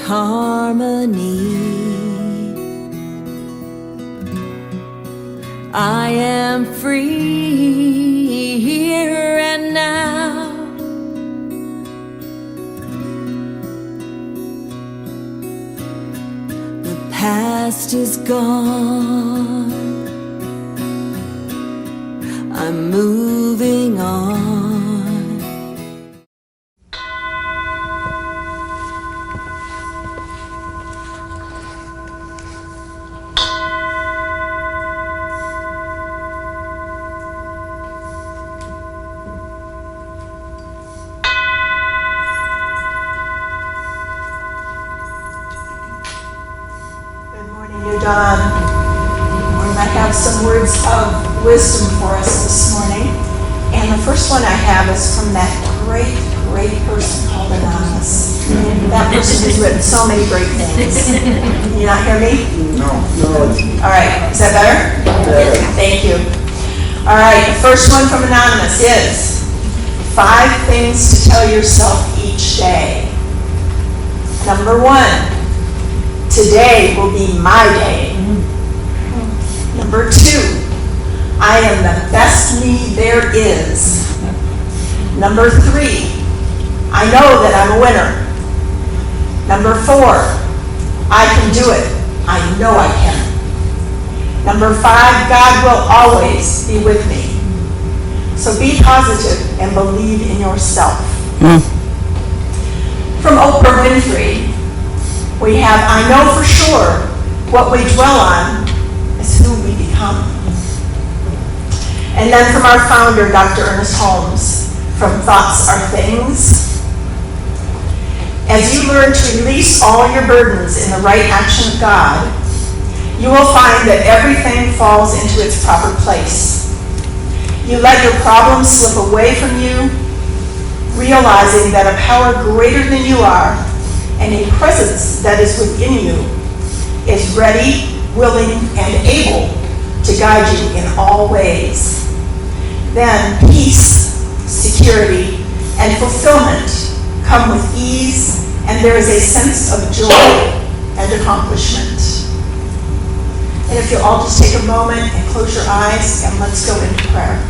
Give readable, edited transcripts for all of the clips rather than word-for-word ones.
harmony. I am free here and now. The past is gone. I'm moving on. Don, we might have some words of wisdom for us this morning. And the first one I have is from that great person called Anonymous. That person has written so many great things. Can you not hear me? No. All right, is that better? Yeah. Thank you. All right, the first one from Anonymous is 5 things to tell yourself each day. Number 1. Today will be my day. Number 2, I am the best me there is. Number 3, I know that I'm a winner. Number 4, I can do it. I know I can. Number 5, God will always be with me. So be positive and believe in yourself. From Oprah Winfrey, we have, I know for sure what we dwell on is who we become. And then from our founder, Dr. Ernest Holmes, from Thoughts Are Things. As you learn to release all your burdens in the right action of God, you will find that everything falls into its proper place. You let your problems slip away from you, realizing that a power greater than you are and a presence that is within you is ready, willing, and able to guide you in all ways. Then peace, security, and fulfillment come with ease, and there is a sense of joy and accomplishment. And if you'll all just take a moment and close your eyes, and let's go into prayer.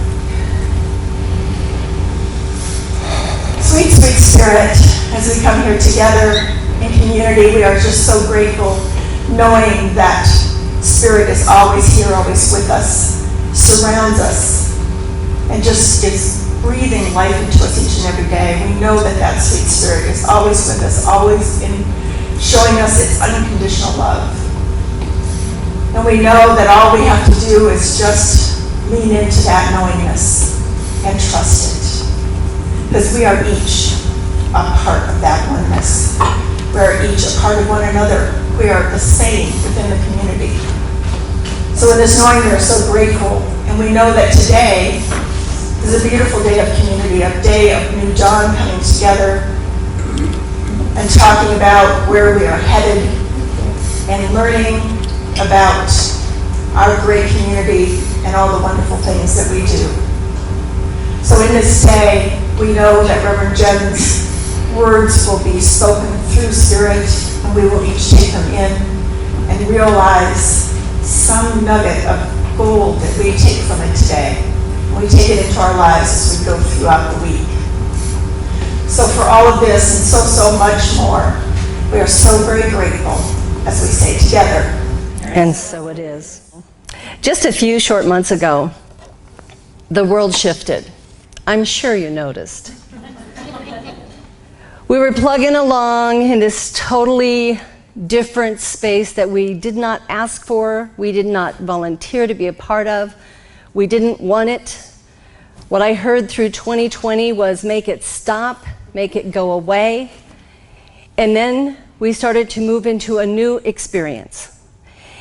Sweet, sweet Spirit, as we come here together in community, we are just so grateful knowing that Spirit is always here, always with us, surrounds us, and just is breathing life into us each and every day. We know that that sweet Spirit is always with us, always in showing us its unconditional love. And we know that all we have to do is just lean into that knowingness and trust it. Because we are each a part of that oneness. We are each a part of one another. We are the same within the community. So in this knowing, we are so grateful. And we know that today is a beautiful day of community, a day of New Dawn coming together and talking about where we are headed and learning about our great community and all the wonderful things that we do. So in this day, we know that Reverend Jen's words will be spoken through Spirit, and we will each take them in and realize some nugget of gold that we take from it today. And we take it into our lives as we go throughout the week. So for all of this and so much more, we are so very grateful as we say together. And so it is. Just a few short months ago, the world shifted. I'm sure you noticed. We were plugging along in this totally different space that we did not ask for, we did not volunteer to be a part of, we didn't want it. What I heard through 2020 was make it stop, make it go away, and then we started to move into a new experience.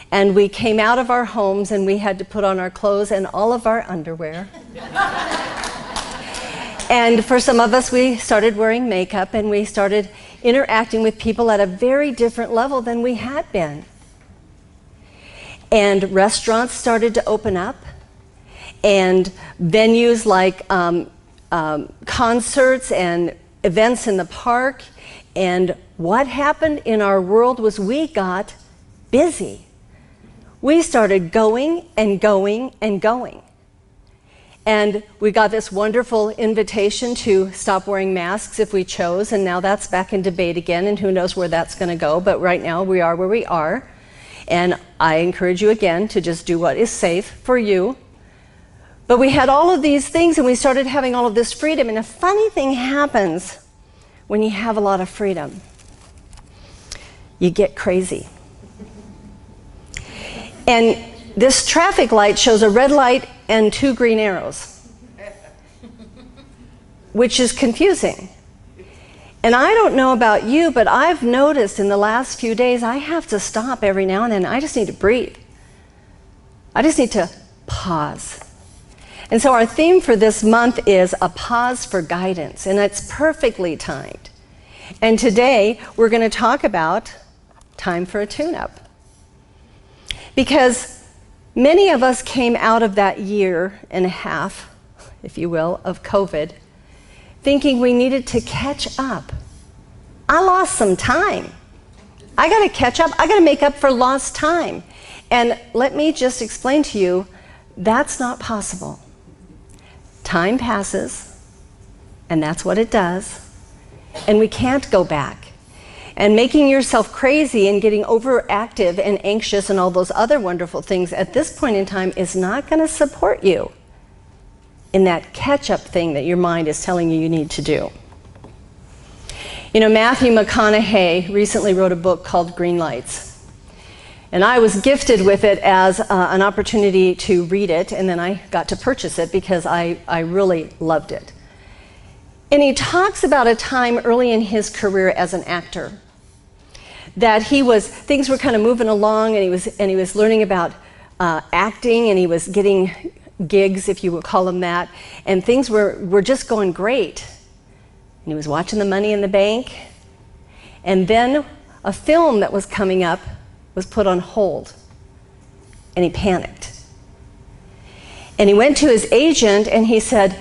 And we came out of our homes and we had to put on our clothes and all of our underwear. And for some of us, we started wearing makeup and we started interacting with people at a very different level than we had been. And restaurants started to open up, and venues like concerts and events in the park. And what happened in our world was we got busy. We started going and going and going. And we got this wonderful invitation to stop wearing masks if we chose, and now that's back in debate again, and who knows where that's going to go. But right now we are where we are. And I encourage you again to just do what is safe for you. But we had all of these things, and we started having all of this freedom. And a funny thing happens when you have a lot of freedom. You get crazy. And this traffic light shows a red light and 2 green arrows, which is confusing. And I don't know about you, but I've noticed in the last few days I have to stop every now and then. I just need to breathe. I just need to pause. And so our theme for this month is a pause for guidance, and it's perfectly timed. And today we're going to talk about time for a tune-up. Because many of us came out of that year and a half, if you will, of COVID, thinking we needed to catch up. I lost some time. I got to catch up. I got to make up for lost time. And let me just explain to you, that's not possible. Time passes, and that's what it does, and we can't go back. And making yourself crazy and getting overactive and anxious and all those other wonderful things at this point in time is not going to support you in that catch-up thing that your mind is telling you you need to do. You know, Matthew McConaughey recently wrote a book called Green Lights. And I was gifted with it as an opportunity to read it, and then I got to purchase it because I really loved it. And he talks about a time early in his career as an actor that things were kind of moving along, and he was learning about acting, and he was getting gigs, if you would call them that, and things were just going great. And he was watching the money in the bank, and then a film that was coming up was put on hold, and he panicked. And he went to his agent and he said,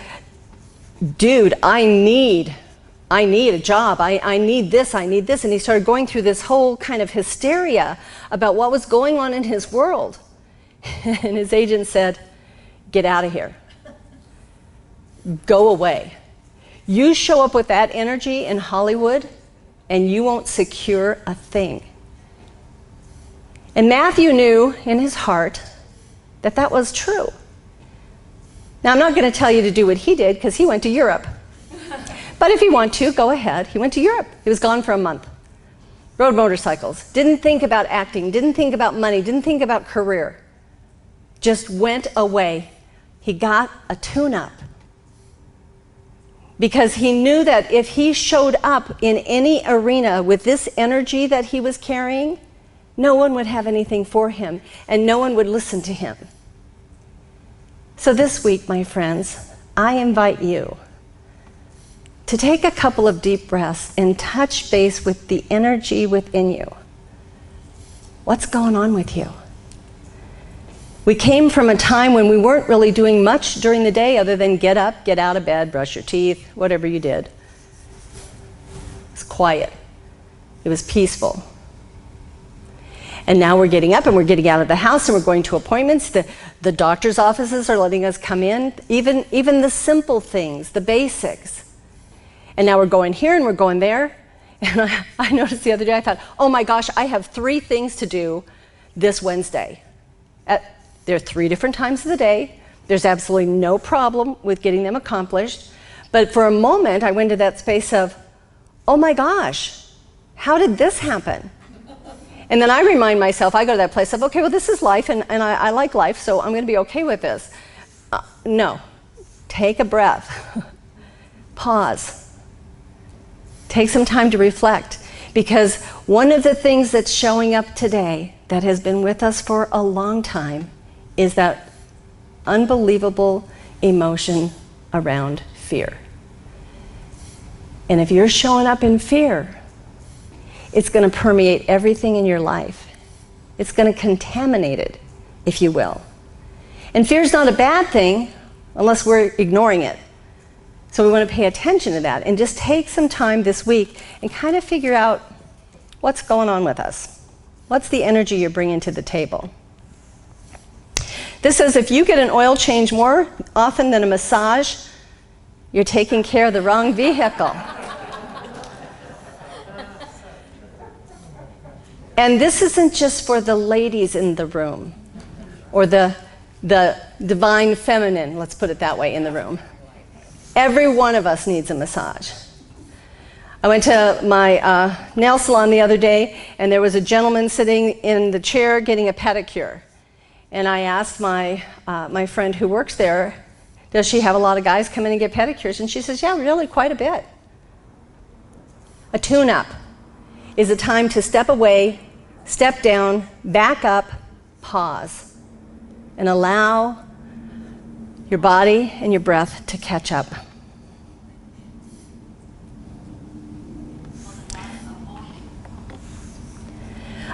dude, I need a job. I need this. And he started going through this whole kind of hysteria about what was going on in his world. And his agent said, get out of here. Go away. You show up with that energy in Hollywood and you won't secure a thing. And Matthew knew in his heart that that was true. Now, I'm not going to tell you to do what he did because he went to Europe. But if you want to, go ahead. He went to Europe. He was gone for a month. Rode motorcycles. Didn't think about acting. Didn't think about money. Didn't think about career. Just went away. He got a tune-up. Because he knew that if he showed up in any arena with this energy that he was carrying, no one would have anything for him, and no one would listen to him. So this week, my friends, I invite you to take a couple of deep breaths and touch base with the energy within you. What's going on with you? We came from a time when we weren't really doing much during the day other than get up, get out of bed, brush your teeth, whatever you did. It was quiet. It was peaceful. And now we're getting up and we're getting out of the house and we're going to appointments. The doctor's offices are letting us come in, even the simple things, the basics. And now we're going here and we're going there. And I noticed the other day, I thought, oh my gosh, I have 3 things to do this Wednesday. There are 3 different times of the day. There's absolutely no problem with getting them accomplished. But for a moment, I went to that space of, oh my gosh, how did this happen? And then I remind myself, I go to that place of, okay, well, this is life, and I like life, so I'm going to be okay with this. No. Take a breath. Pause. Take some time to reflect, because one of the things that's showing up today that has been with us for a long time is that unbelievable emotion around fear. And if you're showing up in fear, it's going to permeate everything in your life. It's going to contaminate it, if you will. And fear is not a bad thing unless we're ignoring it. So we want to pay attention to that and just take some time this week and kind of figure out what's going on with us. What's the energy you're bringing to the table? This says if you get an oil change more often than a massage, you're taking care of the wrong vehicle. And this isn't just for the ladies in the room, or the divine feminine, let's put it that way, in the room. Every one of us needs a massage. I went to my nail salon the other day, and there was a gentleman sitting in the chair getting a pedicure. And I asked my friend who works there, does she have a lot of guys come in and get pedicures? And she says, yeah, really, quite a bit. A tune-up is a time to step away, step down, back up, pause, and allow your body and your breath to catch up.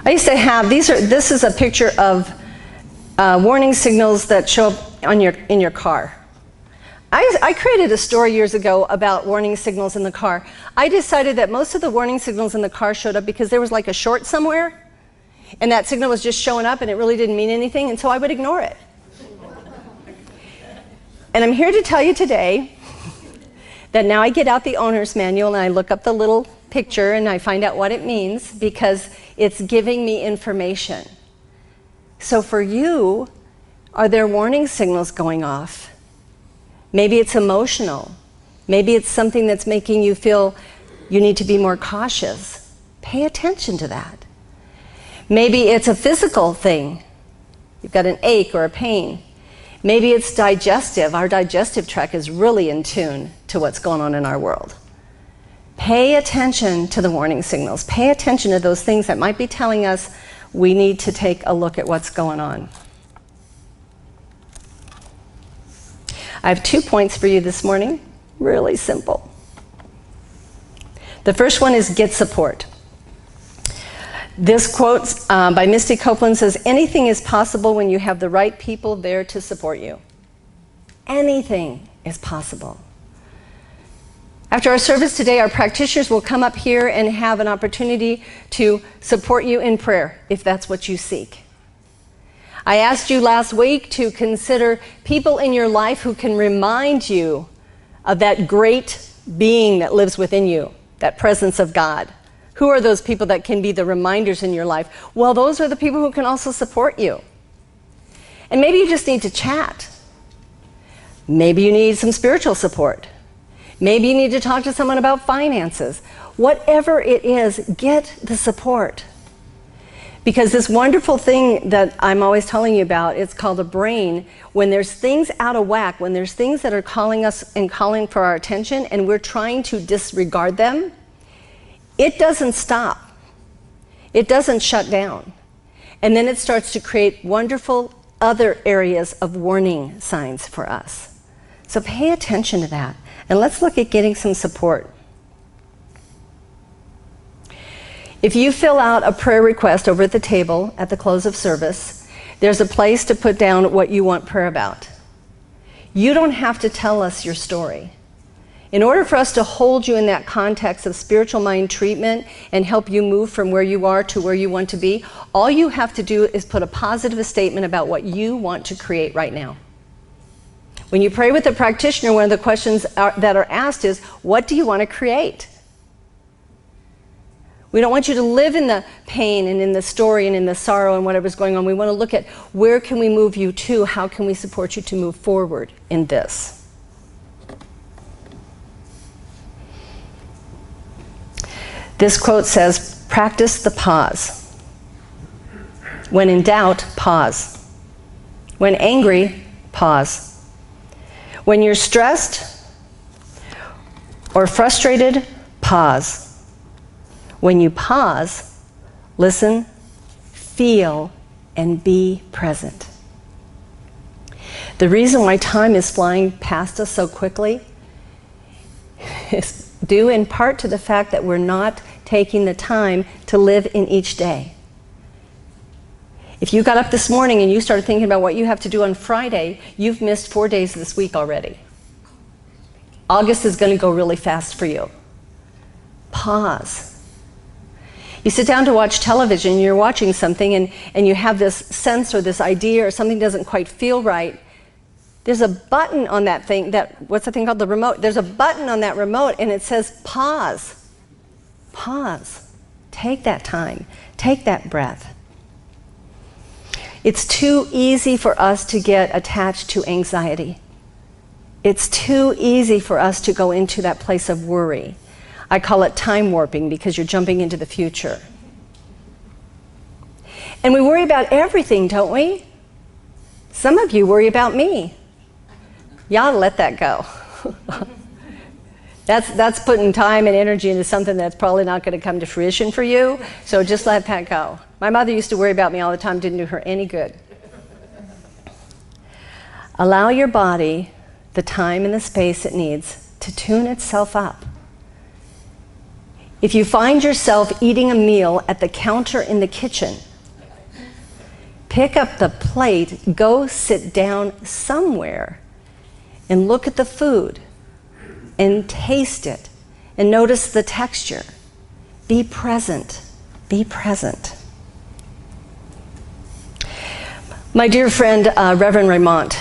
I used to have, this is a picture of warning signals that show up in your car. I created a story years ago about warning signals in the car. I decided that most of the warning signals in the car showed up because there was like a short somewhere, and that signal was just showing up and it really didn't mean anything, and so I would ignore it. And I'm here to tell you today that now I get out the owner's manual and I look up the little picture and I find out what it means because it's giving me information. So for you, are there warning signals going off? Maybe it's emotional. Maybe it's something that's making you feel you need to be more cautious. Pay attention to that. Maybe it's a physical thing. You've got an ache or a pain. Maybe it's digestive. Our digestive tract is really in tune to what's going on in our world. Pay attention to the warning signals. Pay attention to those things that might be telling us we need to take a look at what's going on. I have 2 points for you this morning, really simple. The first one is get support. This quote by Misty Copeland says, anything is possible when you have the right people there to support you. Anything is possible. After our service today, our practitioners will come up here and have an opportunity to support you in prayer, if that's what you seek. I asked you last week to consider people in your life who can remind you of that great being that lives within you, that presence of God. Who are those people that can be the reminders in your life? Well, those are the people who can also support you. And maybe you just need to chat. Maybe you need some spiritual support. Maybe you need to talk to someone about finances. Whatever it is, get the support. Because this wonderful thing that I'm always telling you about, it's called a brain. When there's things out of whack, when there's things that are calling us and calling for our attention and we're trying to disregard them, it doesn't stop. It doesn't shut down. And then it starts to create wonderful other areas of warning signs for us. So pay attention to that. And let's look at getting some support. If you fill out a prayer request over at the table at the close of service, there's a place to put down what you want prayer about. You don't have to tell us your story. In order for us to hold you in that context of spiritual mind treatment and help you move from where you are to where you want to be, all you have to do is put a positive statement about what you want to create right now. When you pray with a practitioner, one of the questions that are asked is, what do you want to create? We don't want you to live in the pain and in the story and in the sorrow and whatever's going on. We want to look at where can we move you to? How can we support you to move forward in this? This quote says, practice the pause. When in doubt, pause. When angry, pause. When you're stressed or frustrated, pause. When you pause, listen, feel, and be present. The reason why time is flying past us so quickly is due in part to the fact that we're not taking the time to live in each day. If you got up this morning and you started thinking about what you have to do on Friday, you've missed 4 days this week already. August is going to go really fast for you. Pause. You sit down to watch television, you're watching something, and you have this sense or this idea or something doesn't quite feel right. There's a button on that thing, what's the thing called? The remote. There's a button on that remote and it says pause. Pause. Take that time. Take that breath. It's too easy for us to get attached to anxiety. It's too easy for us to go into that place of worry. I call it time warping because you're jumping into the future. And we worry about everything, don't we? Some of you worry about me. You ought to let that go. That's putting time and energy into something that's probably not going to come to fruition for you, so just let that go. My mother used to worry about me all the time, didn't do her any good. Allow your body the time and the space it needs to tune itself up. If you find yourself eating a meal at the counter in the kitchen, pick up the plate, go sit down somewhere, and look at the food, and taste it, and notice the texture. Be present. Be present. My dear friend, Reverend Raymond,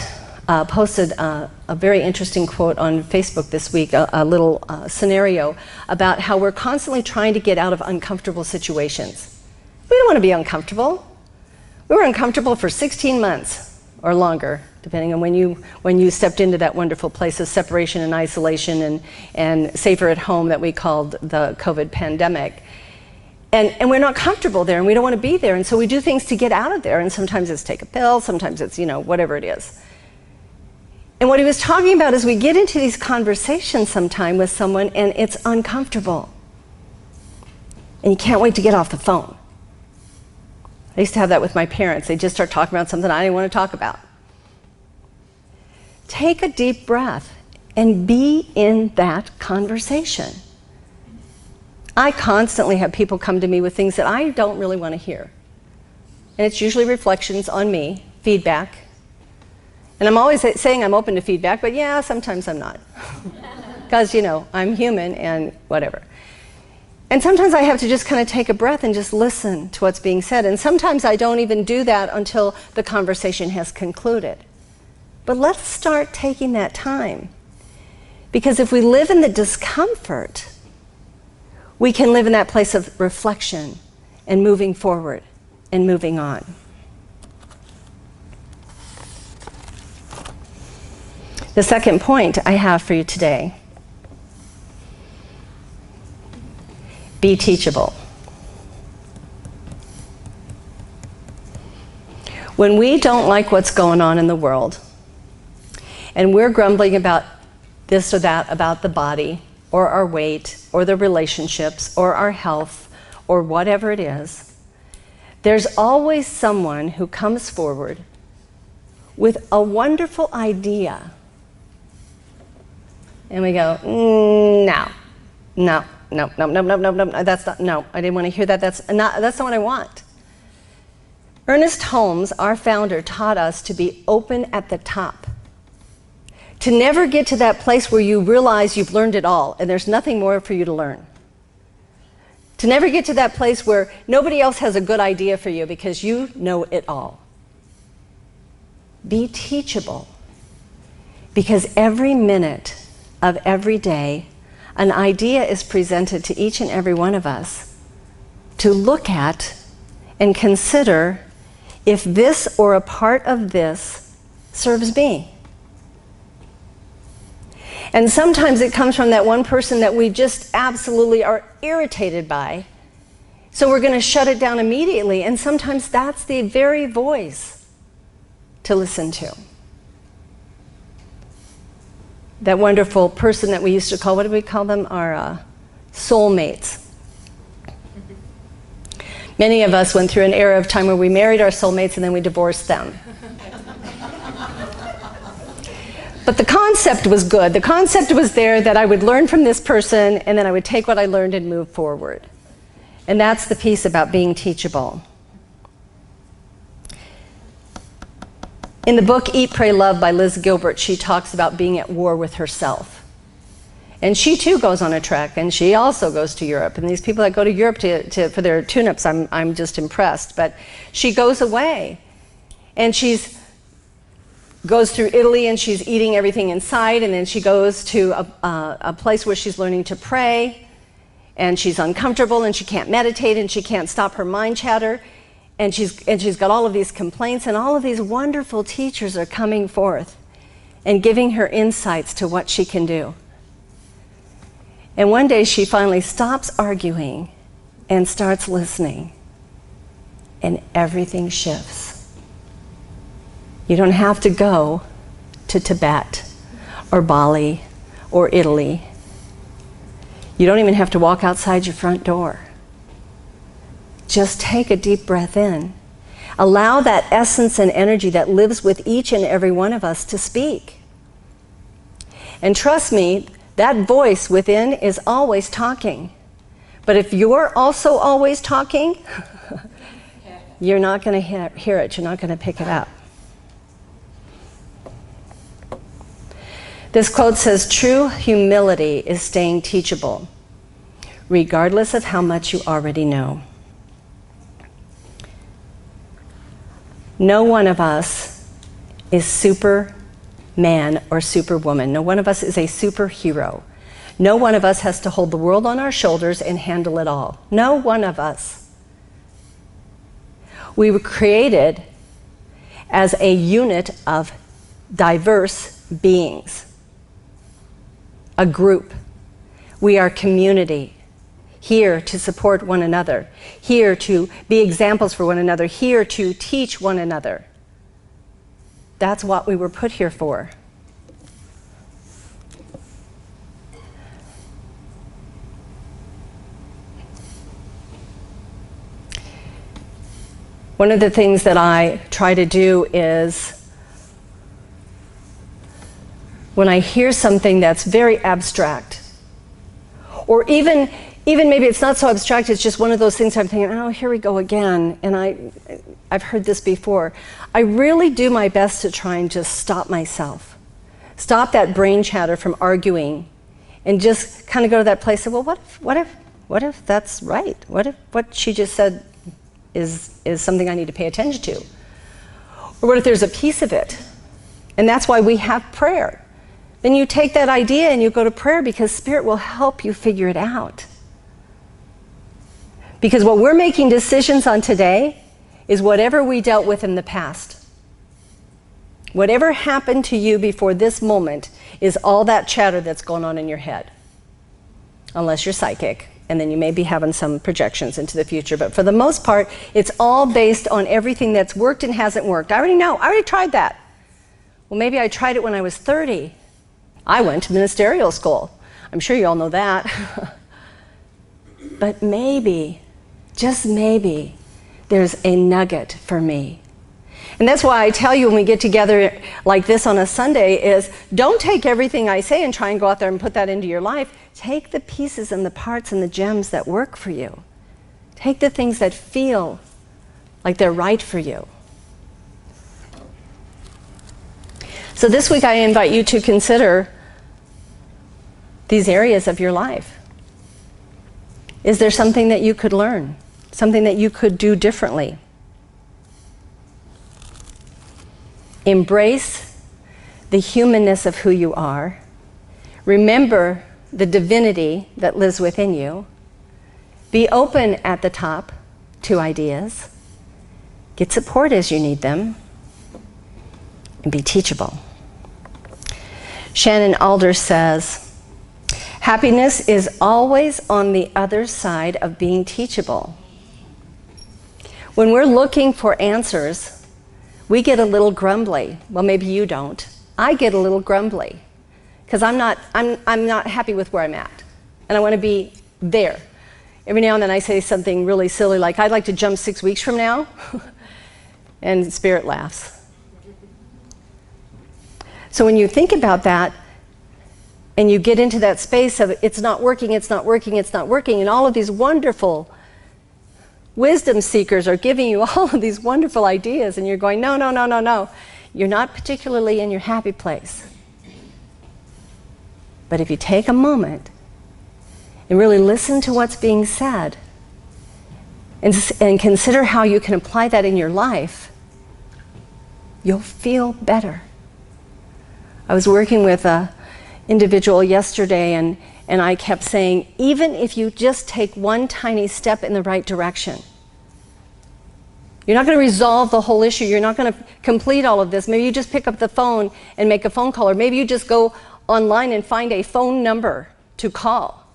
posted a very interesting quote on Facebook this week, a little scenario about how we're constantly trying to get out of uncomfortable situations. We don't want to be uncomfortable. We were uncomfortable for 16 months or longer, depending on when you stepped into that wonderful place of separation and isolation and safer at home that we called the COVID pandemic. And we're not comfortable there, and we don't want to be there, and so we do things to get out of there, and sometimes it's take a pill, sometimes it's, whatever it is. And what he was talking about is we get into these conversations sometime with someone, and it's uncomfortable. And you can't wait to get off the phone. I used to have that with my parents. They'd just start talking about something I didn't want to talk about. Take a deep breath and be in that conversation. I constantly have people come to me with things that I don't really want to hear. And it's usually reflections on me, feedback. And I'm always saying I'm open to feedback, but yeah, sometimes I'm not. Because, I'm human and whatever. And sometimes I have to just kind of take a breath and just listen to what's being said. And sometimes I don't even do that until the conversation has concluded. But let's start taking that time. Because if we live in the discomfort, we can live in that place of reflection and moving forward and moving on. The second point I have for you today: be teachable. When we don't like what's going on in the world, and we're grumbling about this or that, about the body, or our weight, or the relationships, or our health, or whatever it is, there's always someone who comes forward with a wonderful idea. And we go, no, that's not, no, I didn't want to hear that, that's not what I want. Ernest Holmes, our founder, taught us to be open at the top. To never get to that place where you realize you've learned it all and there's nothing more for you to learn. To never get to that place where nobody else has a good idea for you because you know it all. Be teachable. Because every minute of every day, an idea is presented to each and every one of us to look at and consider if this or a part of this serves me. And sometimes it comes from that one person that we just absolutely are irritated by, so we're going to shut it down immediately, and sometimes that's the very voice to listen to. That wonderful person that we used to call, what did we call them? Our soulmates. Many of us went through an era of time where we married our soulmates and then we divorced them. But the concept was good. The concept was there that I would learn from this person and then I would take what I learned and move forward. And that's the piece about being teachable. In the book Eat, Pray, Love by Liz Gilbert, she talks about being at war with herself. And she too goes on a trek, and she also goes to Europe. And these people that go to Europe for their tune-ups, I'm just impressed. But she goes away, and goes through Italy, and she's eating everything inside, and then she goes to a place where she's learning to pray, and she's uncomfortable, and she can't meditate, and she can't stop her mind chatter, and she's got all of these complaints, and all of these wonderful teachers are coming forth and giving her insights to what she can do. And one day she finally stops arguing and starts listening, and everything shifts. You don't have to go to Tibet or Bali or Italy. You don't even have to walk outside your front door. Just take a deep breath in. Allow that essence and energy that lives with each and every one of us to speak. And trust me, that voice within is always talking. But if you're also always talking, you're not going to hear it. You're not going to pick it up. This quote says, "True humility is staying teachable, regardless of how much you already know." No one of us is Superman or Superwoman. No one of us is a superhero. No one of us has to hold the world on our shoulders and handle it all. No one of us. We were created as a unit of diverse beings, a group. We are community, here to support one another, here to be examples for one another, here to teach one another. That's what we were put here for. One of the things that I try to do is, when I hear something that's very abstract, or even maybe it's not so abstract, it's just one of those things I'm thinking, oh, here we go again, and I've heard this before. I really do my best to try and just stop myself. Stop that brain chatter from arguing, and just kind of go to that place of, well, what if that's right? What if what she just said is something I need to pay attention to? Or what if there's a piece of it? And that's why we have prayer. Then you take that idea and you go to prayer, because Spirit will help you figure it out. Because what we're making decisions on today is whatever we dealt with in the past. Whatever happened to you before this moment is all that chatter that's going on in your head. Unless you're psychic, and then you may be having some projections into the future. But for the most part, it's all based on everything that's worked and hasn't worked. I already know. I already tried that. Well, maybe I tried it when I was 30. I went to ministerial school. I'm sure you all know that. But maybe, just maybe, there's a nugget for me. And that's why I tell you when we get together like this on a Sunday is, don't take everything I say and try and go out there and put that into your life. Take the pieces and the parts and the gems that work for you. Take the things that feel like they're right for you. So this week I invite you to consider these areas of your life. Is there something that you could learn? Something that you could do differently? Embrace the humanness of who you are. Remember the divinity that lives within you. Be open at the top to ideas. Get support as you need them. And be teachable. Shannon Alder says, happiness is always on the other side of being teachable. When we're looking for answers, we get a little grumbly. Well, maybe you don't. I get a little grumbly because I'm not happy with where I'm at, and I want to be there. Every now and then I say something really silly like, I'd like to jump 6 weeks from now, and Spirit laughs. So when you think about that, and you get into that space of it's not working, it's not working, it's not working, and all of these wonderful wisdom seekers are giving you all of these wonderful ideas, and you're going, no, no, no, no, no. You're not particularly in your happy place. But if you take a moment and really listen to what's being said and consider how you can apply that in your life, you'll feel better. I was working with an individual yesterday, and I kept saying, even if you just take one tiny step in the right direction, you're not going to resolve the whole issue. You're not going to complete all of this. Maybe you just pick up the phone and make a phone call, or maybe you just go online and find a phone number to call.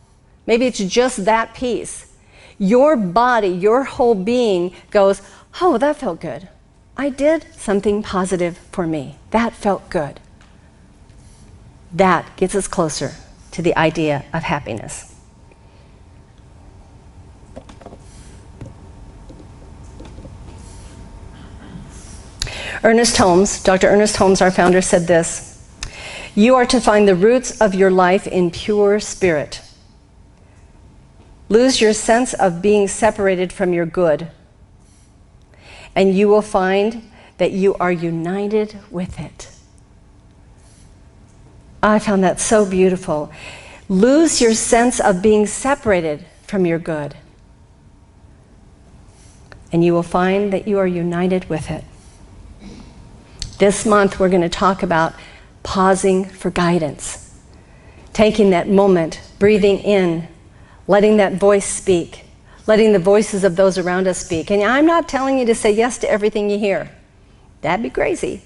Maybe it's just that piece. Your body, your whole being goes, oh, that felt good. I did something positive for me. That felt good. That gets us closer to the idea of happiness. Ernest Holmes, Dr. Ernest Holmes, our founder, said this: "You are to find the roots of your life in pure spirit. Lose your sense of being separated from your good, and you will find that you are united with it." I found that so beautiful. Lose your sense of being separated from your good, and you will find that you are united with it. This month, we're going to talk about pausing for guidance, taking that moment, breathing in, letting that voice speak, letting the voices of those around us speak. And I'm not telling you to say yes to everything you hear. That'd be crazy.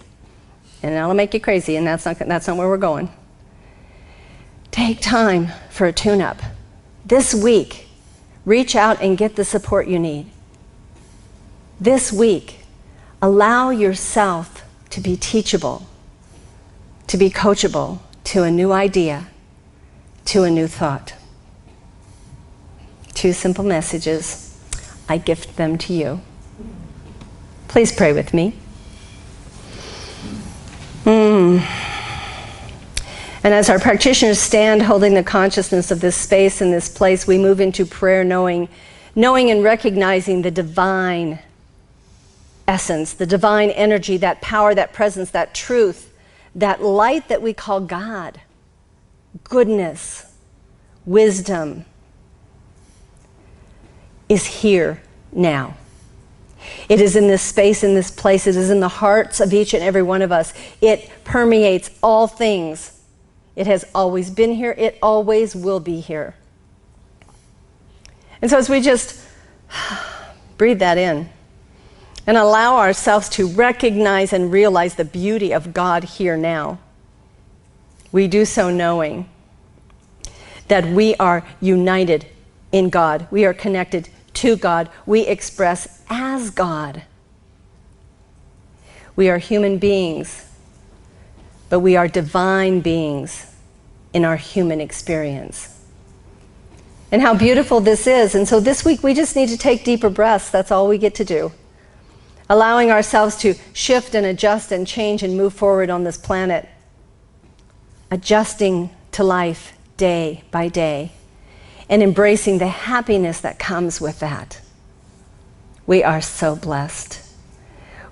And that'll make you crazy, and that's not where we're going. Take time for a tune-up. This week, reach out and get the support you need. This week, allow yourself to be teachable, to be coachable to a new idea, to a new thought. 2 simple messages. I gift them to you. Please pray with me. And as our practitioners stand holding the consciousness of this space and this place, we move into prayer knowing and recognizing the divine essence, the divine energy, that power, that presence, that truth, that light that we call God, goodness, wisdom, is here now. It is in this space, in this place. It is in the hearts of each and every one of us. It permeates all things. It has always been here. It always will be here. And so as we just breathe that in and allow ourselves to recognize and realize the beauty of God here now, we do so knowing that we are united in God. We are connected to God. We express as God. We are human beings, but we are divine beings in our human experience. And how beautiful this is. And so this week we just need to take deeper breaths. That's all we get to do. Allowing ourselves to shift and adjust and change and move forward on this planet. Adjusting to life day by day. And embracing the happiness that comes with that. We are so blessed.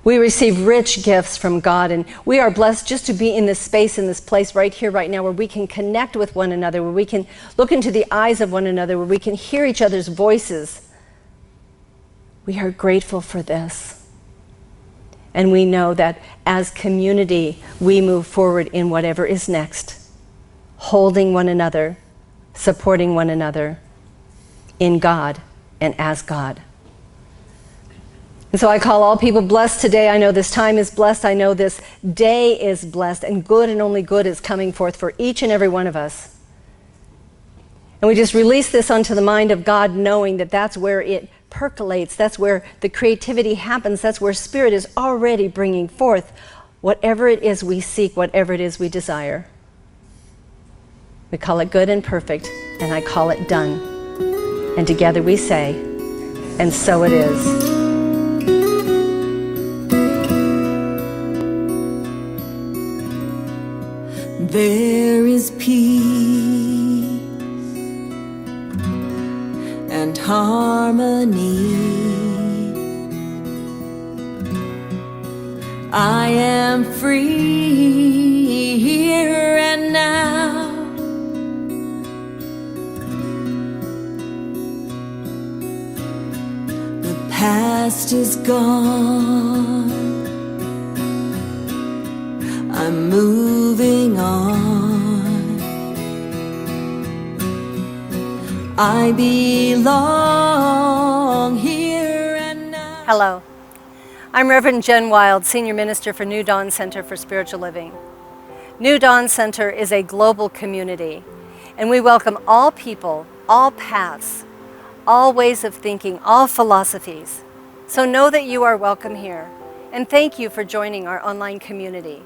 We receive rich gifts from God, and we are blessed just to be in this space, in this place right here, right now, where we can connect with one another, where we can look into the eyes of one another, where we can hear each other's voices. We are grateful for this. And we know that as community, we move forward in whatever is next, holding one another, supporting one another in God and as God. And so I call all people blessed today. I know this time is blessed. I know this day is blessed, and good and only good is coming forth for each and every one of us. And we just release this onto the mind of God, knowing that that's where it percolates. That's where the creativity happens. That's where Spirit is already bringing forth whatever it is we seek, whatever it is we desire. We call it good and perfect, and I call it done. And together we say, and so it is. There is peace and harmony. I am free here and now. past is gone. I'm moving on. I belong here and now. Hello, I'm Reverend Jen Wild, Senior Minister for New Dawn Center for Spiritual Living. New Dawn Center is a global community, and we welcome all people, all paths, all ways of thinking, all philosophies. So know that you are welcome here, and thank you for joining our online community.